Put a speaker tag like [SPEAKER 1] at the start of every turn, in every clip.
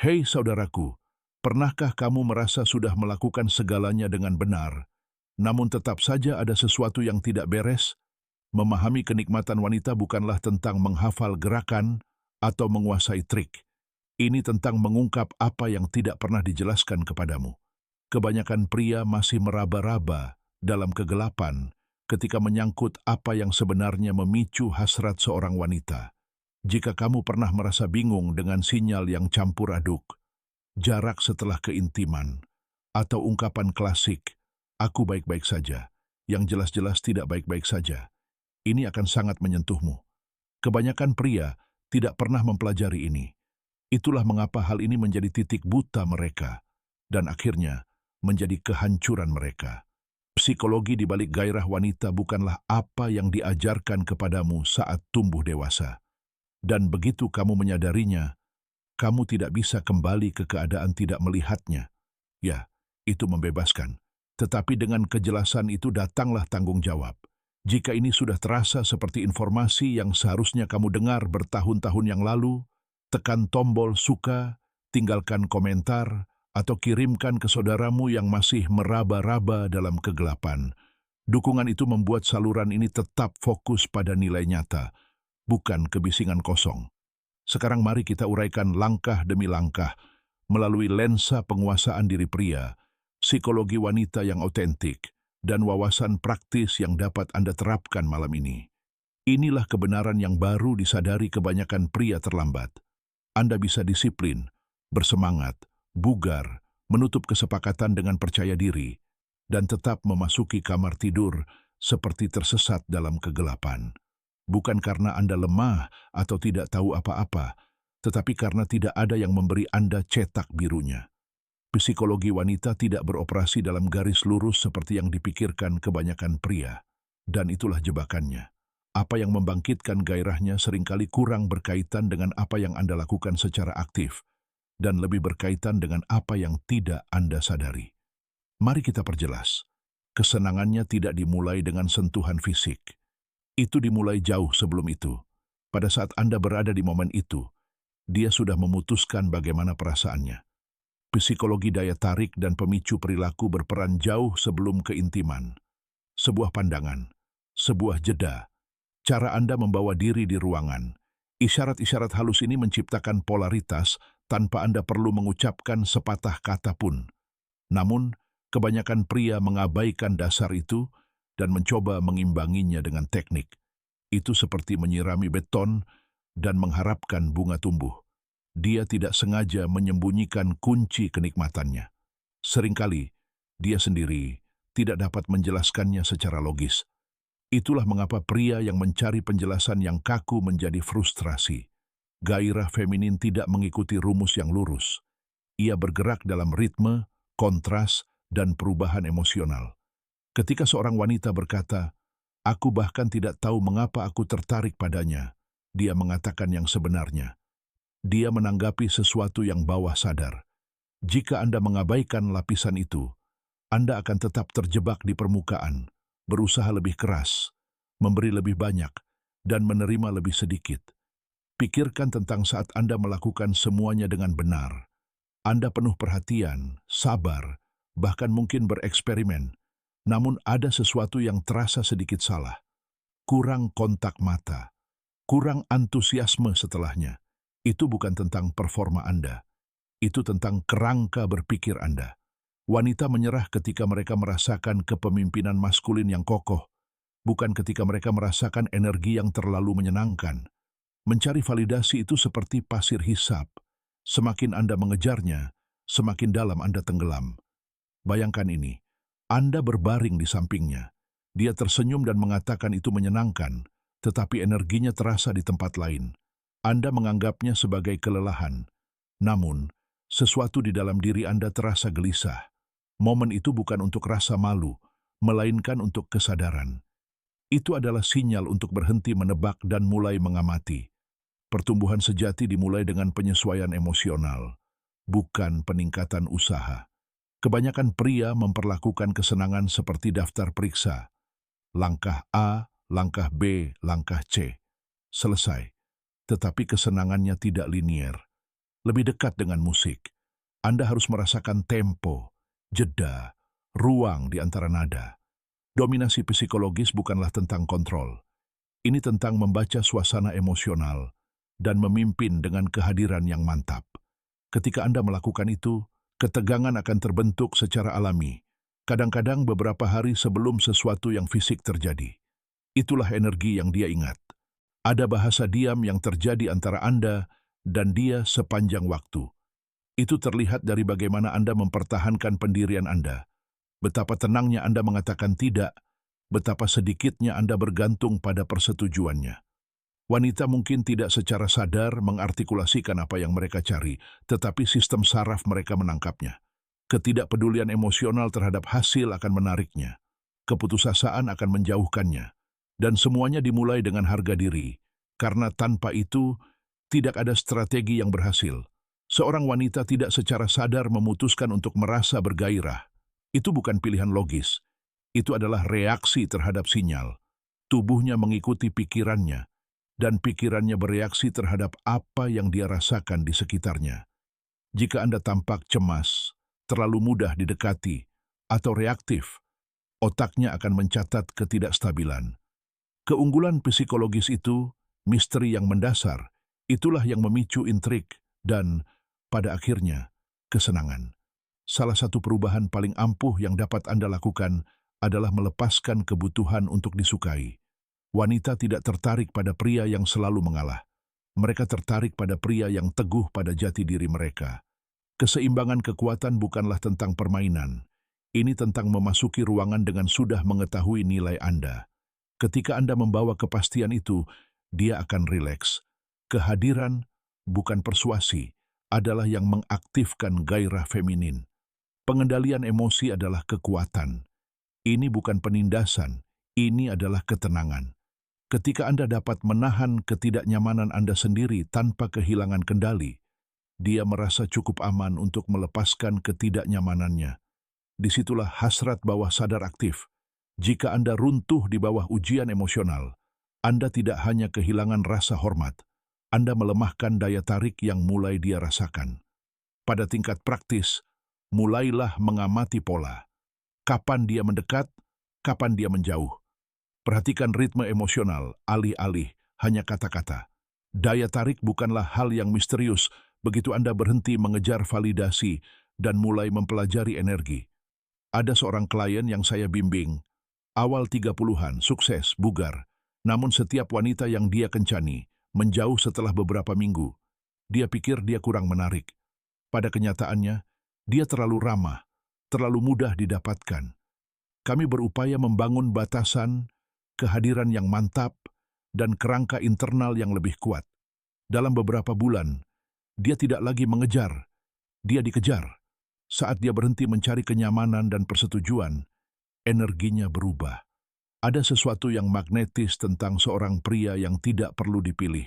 [SPEAKER 1] Hei saudaraku, pernahkah kamu merasa sudah melakukan segalanya dengan benar, namun tetap saja ada sesuatu yang tidak beres? Memahami kenikmatan wanita bukanlah tentang menghafal gerakan atau menguasai trik. Ini tentang mengungkap apa yang tidak pernah dijelaskan kepadamu. Kebanyakan pria masih meraba-raba dalam kegelapan ketika menyangkut apa yang sebenarnya memicu hasrat seorang wanita. Jika kamu pernah merasa bingung dengan sinyal yang campur aduk, jarak setelah keintiman, atau ungkapan klasik, "Aku baik-baik saja," yang jelas-jelas tidak baik-baik saja, ini akan sangat menyentuhmu. Kebanyakan pria tidak pernah mempelajari ini. Itulah mengapa hal ini menjadi titik buta mereka, dan akhirnya menjadi kehancuran mereka. Psikologi di balik gairah wanita bukanlah apa yang diajarkan kepadamu saat tumbuh dewasa. Dan begitu kamu menyadarinya, kamu tidak bisa kembali ke keadaan tidak melihatnya. Ya, itu membebaskan. Tetapi dengan kejelasan itu datanglah tanggung jawab. Jika ini sudah terasa seperti informasi yang seharusnya kamu dengar bertahun-tahun yang lalu, tekan tombol suka, tinggalkan komentar, atau kirimkan ke saudaramu yang masih meraba-raba dalam kegelapan. Dukungan itu membuat saluran ini tetap fokus pada nilai nyata, bukan kebisingan kosong. Sekarang mari kita uraikan langkah demi langkah melalui lensa penguasaan diri pria, psikologi wanita yang otentik, dan wawasan praktis yang dapat Anda terapkan malam ini. Inilah kebenaran yang baru disadari kebanyakan pria terlambat. Anda bisa disiplin, bersemangat, bugar, menutup kesepakatan dengan percaya diri, dan tetap memasuki kamar tidur seperti tersesat dalam kegelapan. Bukan karena Anda lemah atau tidak tahu apa-apa, tetapi karena tidak ada yang memberi Anda cetak birunya. Psikologi wanita tidak beroperasi dalam garis lurus seperti yang dipikirkan kebanyakan pria, dan itulah jebakannya. Apa yang membangkitkan gairahnya seringkali kurang berkaitan dengan apa yang Anda lakukan secara aktif, dan lebih berkaitan dengan apa yang tidak Anda sadari. Mari kita perjelas. Kesenangannya tidak dimulai dengan sentuhan fisik. Itu dimulai jauh sebelum itu. Pada saat Anda berada di momen itu, dia sudah memutuskan bagaimana perasaannya. Psikologi daya tarik dan pemicu perilaku berperan jauh sebelum keintiman. Sebuah pandangan, sebuah jeda, cara Anda membawa diri di ruangan. Isyarat-isyarat halus ini menciptakan polaritas tanpa Anda perlu mengucapkan sepatah kata pun. Namun, kebanyakan pria mengabaikan dasar itu dan mencoba mengimbanginya dengan teknik. Itu seperti menyirami beton dan mengharapkan bunga tumbuh. Dia tidak sengaja menyembunyikan kunci kenikmatannya. Seringkali, dia sendiri tidak dapat menjelaskannya secara logis. Itulah mengapa pria yang mencari penjelasan yang kaku menjadi frustrasi. Gairah feminin tidak mengikuti rumus yang lurus. Ia bergerak dalam ritme, kontras, dan perubahan emosional. Ketika seorang wanita berkata, "Aku bahkan tidak tahu mengapa aku tertarik padanya," dia mengatakan yang sebenarnya. Dia menanggapi sesuatu yang bawah sadar. Jika Anda mengabaikan lapisan itu, Anda akan tetap terjebak di permukaan, berusaha lebih keras, memberi lebih banyak, dan menerima lebih sedikit. Pikirkan tentang saat Anda melakukan semuanya dengan benar. Anda penuh perhatian, sabar, bahkan mungkin bereksperimen. Namun ada sesuatu yang terasa sedikit salah. Kurang kontak mata, kurang antusiasme setelahnya. Itu bukan tentang performa Anda. Itu tentang kerangka berpikir Anda. Wanita menyerah ketika mereka merasakan kepemimpinan maskulin yang kokoh, bukan ketika mereka merasakan energi yang terlalu menyenangkan. Mencari validasi itu seperti pasir hisap. Semakin Anda mengejarnya, semakin dalam Anda tenggelam. Bayangkan ini. Anda berbaring di sampingnya. Dia tersenyum dan mengatakan itu menyenangkan, tetapi energinya terasa di tempat lain. Anda menganggapnya sebagai kelelahan. Namun, sesuatu di dalam diri Anda terasa gelisah. Momen itu bukan untuk rasa malu, melainkan untuk kesadaran. Itu adalah sinyal untuk berhenti menebak dan mulai mengamati. Pertumbuhan sejati dimulai dengan penyesuaian emosional, bukan peningkatan usaha. Kebanyakan pria memperlakukan kesenangan seperti daftar periksa. Langkah A, langkah B, langkah C. Selesai. Tetapi kesenangannya tidak linier. lebih dekat dengan musik. Anda harus merasakan tempo, jeda, ruang di antara nada. Dominasi psikologis bukanlah tentang kontrol. Ini tentang membaca suasana emosional dan memimpin dengan kehadiran yang mantap. Ketika Anda melakukan itu, ketegangan akan terbentuk secara alami, kadang-kadang beberapa hari sebelum sesuatu yang fisik terjadi. Itulah energi yang dia ingat. Ada bahasa diam yang terjadi antara Anda dan dia sepanjang waktu. Itu terlihat dari bagaimana Anda mempertahankan pendirian Anda. Betapa tenangnya Anda mengatakan tidak, betapa sedikitnya Anda bergantung pada persetujuannya. Wanita mungkin tidak secara sadar mengartikulasikan apa yang mereka cari, tetapi sistem saraf mereka menangkapnya. Ketidakpedulian emosional terhadap hasil akan menariknya. Keputusasaan akan menjauhkannya. Dan semuanya dimulai dengan harga diri, karena tanpa itu tidak ada strategi yang berhasil. Seorang wanita tidak secara sadar memutuskan untuk merasa bergairah. Itu bukan pilihan logis. Itu adalah reaksi terhadap sinyal. Tubuhnya mengikuti pikirannya, dan pikirannya bereaksi terhadap apa yang dia rasakan di sekitarnya. Jika Anda tampak cemas, terlalu mudah didekati, atau reaktif, otaknya akan mencatat ketidakstabilan. Keunggulan psikologis itu, misteri yang mendasar, itulah yang memicu intrik dan, pada akhirnya, kesenangan. Salah satu perubahan paling ampuh yang dapat Anda lakukan adalah melepaskan kebutuhan untuk disukai. Wanita tidak tertarik pada pria yang selalu mengalah. Mereka tertarik pada pria yang teguh pada jati diri mereka. Keseimbangan kekuatan bukanlah tentang permainan. Ini tentang memasuki ruangan dengan sudah mengetahui nilai Anda. Ketika Anda membawa kepastian itu, dia akan rileks. Kehadiran, bukan persuasi, adalah yang mengaktifkan gairah feminin. Pengendalian emosi adalah kekuatan. Ini bukan penindasan, ini adalah ketenangan. Ketika Anda dapat menahan ketidaknyamanan Anda sendiri tanpa kehilangan kendali, dia merasa cukup aman untuk melepaskan ketidaknyamanannya. Disitulah hasrat bawah sadar aktif. Jika Anda runtuh di bawah ujian emosional, Anda tidak hanya kehilangan rasa hormat, Anda melemahkan daya tarik yang mulai dia rasakan. Pada tingkat praktis, mulailah mengamati pola. Kapan dia mendekat, kapan dia menjauh. Perhatikan ritme emosional, alih-alih hanya kata-kata. Daya tarik bukanlah hal yang misterius begitu Anda berhenti mengejar validasi dan mulai mempelajari energi. Ada seorang klien yang saya bimbing, awal 30-an, sukses, bugar, namun setiap wanita yang dia kencani menjauh setelah beberapa minggu. Dia pikir dia kurang menarik. Pada kenyataannya, dia terlalu ramah, terlalu mudah didapatkan. Kami berupaya membangun batasan, kehadiran yang mantap, dan kerangka internal yang lebih kuat. Dalam beberapa bulan, dia tidak lagi mengejar, dia dikejar. Saat dia berhenti mencari kenyamanan dan persetujuan, energinya berubah. Ada sesuatu yang magnetis tentang seorang pria yang tidak perlu dipilih.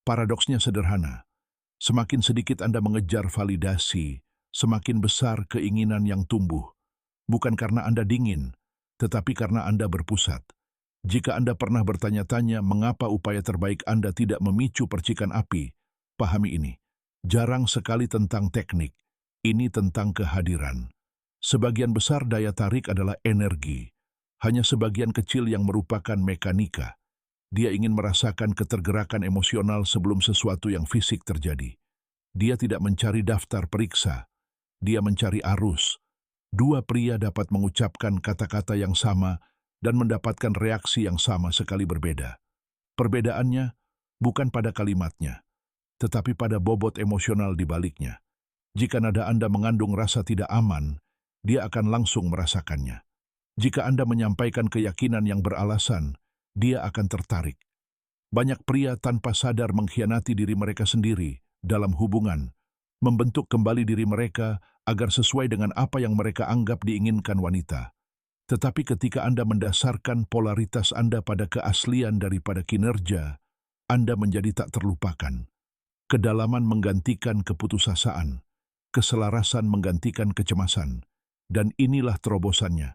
[SPEAKER 1] Paradoksnya sederhana. Semakin sedikit Anda mengejar validasi, semakin besar keinginan yang tumbuh. Bukan karena Anda dingin, tetapi karena Anda berpusat. Jika Anda pernah bertanya-tanya mengapa upaya terbaik Anda tidak memicu percikan api, pahami ini. Jarang sekali tentang teknik, ini tentang kehadiran. Sebagian besar daya tarik adalah energi. Hanya sebagian kecil yang merupakan mekanika. Dia ingin merasakan ketergerakan emosional sebelum sesuatu yang fisik terjadi. Dia tidak mencari daftar periksa. Dia mencari arus. Dua pria dapat mengucapkan kata-kata yang sama dan mendapatkan reaksi yang sama sekali berbeda. Perbedaannya bukan pada kalimatnya, tetapi pada bobot emosional di baliknya. Jika nada Anda mengandung rasa tidak aman, dia akan langsung merasakannya. Jika Anda menyampaikan keyakinan yang beralasan, dia akan tertarik. Banyak pria tanpa sadar mengkhianati diri mereka sendiri dalam hubungan, membentuk kembali diri mereka agar sesuai dengan apa yang mereka anggap diinginkan wanita. Tetapi ketika Anda mendasarkan polaritas Anda pada keaslian daripada kinerja, Anda menjadi tak terlupakan. Kedalaman menggantikan keputusasaan, keselarasan menggantikan kecemasan, dan inilah terobosannya.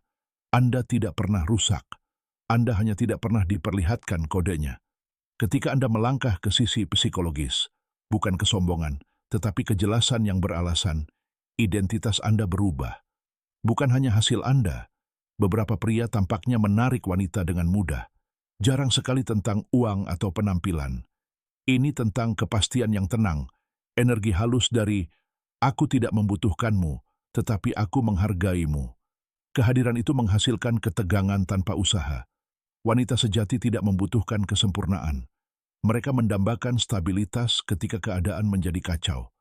[SPEAKER 1] Anda tidak pernah rusak. Anda hanya tidak pernah diperlihatkan kodenya. Ketika Anda melangkah ke sisi psikologis, bukan kesombongan, tetapi kejelasan yang beralasan, identitas Anda berubah. Bukan hanya hasil Anda, beberapa pria tampaknya menarik wanita dengan mudah. Jarang sekali tentang uang atau penampilan. Ini tentang kepastian yang tenang, energi halus dari "aku tidak membutuhkanmu, tetapi aku menghargaimu". Kehadiran itu menghasilkan ketegangan tanpa usaha. Wanita sejati tidak membutuhkan kesempurnaan. Mereka mendambakan stabilitas ketika keadaan menjadi kacau.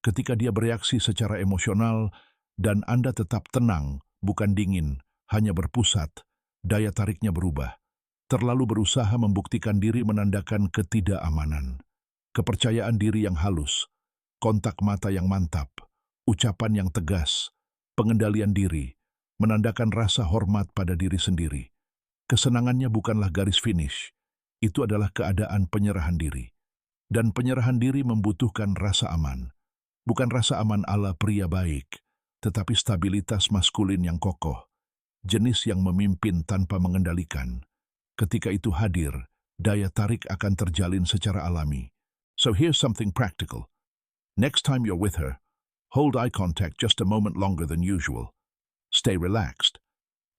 [SPEAKER 1] Ketika dia bereaksi secara emosional dan Anda tetap tenang, bukan dingin, hanya berpusat, daya tariknya berubah. Terlalu berusaha membuktikan diri menandakan ketidakamanan. Kepercayaan diri yang halus, kontak mata yang mantap, ucapan yang tegas, pengendalian diri, menandakan rasa hormat pada diri sendiri. Kesenangannya bukanlah garis finish, itu adalah keadaan penyerahan diri. Dan penyerahan diri membutuhkan rasa aman. Bukan rasa aman ala pria baik, tetapi stabilitas maskulin yang kokoh, jenis yang memimpin tanpa mengendalikan. Ketika itu hadir, daya tarik akan terjalin secara alami. So here's something practical. Next time you're with her, hold eye contact just a moment longer than usual. Stay relaxed.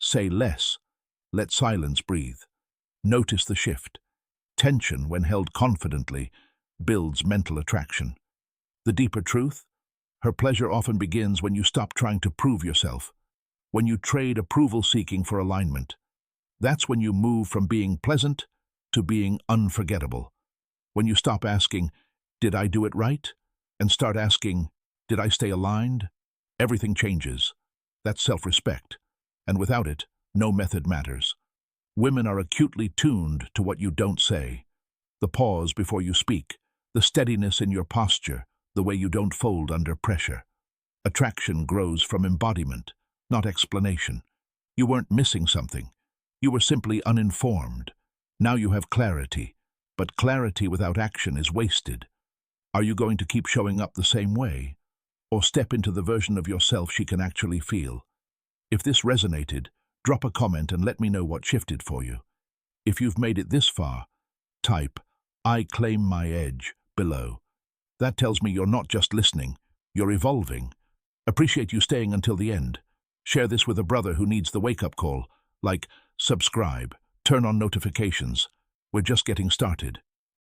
[SPEAKER 1] Say less. Let silence breathe. Notice the shift. Tension, when held confidently, builds mental attraction. The deeper truth? Her pleasure often begins when you stop trying to prove yourself, when you trade approval-seeking for alignment. That's when you move from being pleasant to being unforgettable. When you stop asking, "Did I do it right?" and start asking, "Did I stay aligned?" Everything changes. That's self-respect. And without it, no method matters. Women are acutely tuned to what you don't say. The pause before you speak, the steadiness in your posture, the way you don't fold under pressure. Attraction grows from embodiment, not explanation. You weren't missing something. You were simply uninformed. Now you have clarity, but clarity without action is wasted. Are you going to keep showing up the same way, or step into the version of yourself she can actually feel? If this resonated, drop a comment and let me know what shifted for you. If you've made it this far, type "I claim my edge" below. That tells me you're not just listening, you're evolving. Appreciate you staying until the end. Share this with a brother who needs the wake-up call, like subscribe, turn on notifications. We're just getting started.